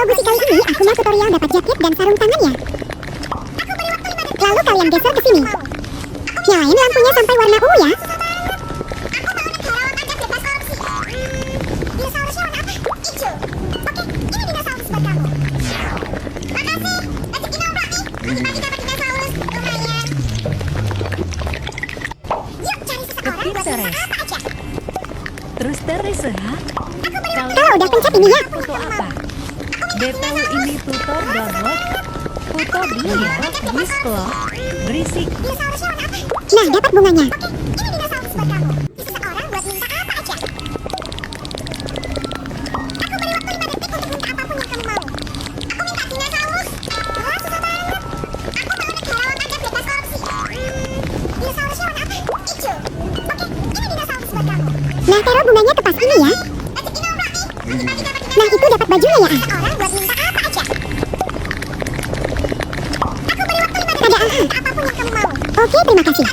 gusi kali ini aku mau tutorial dapat jaket dan sarung tangan ya. Lalu kalian geser ke sini. Nyalain lampunya sampai warna ungu ya. Pinterest. Terus ya. Kalau udah pencet ini ya. Foto apa? DTW ini tutor download. Foto dulu ya. Whistle. Berisik. Nah, dapat bunganya. Nah, taruh bunganya ke pas ini ya. Nah, itu dapat bajunya ya. Ada aha. Oke, terima kasih.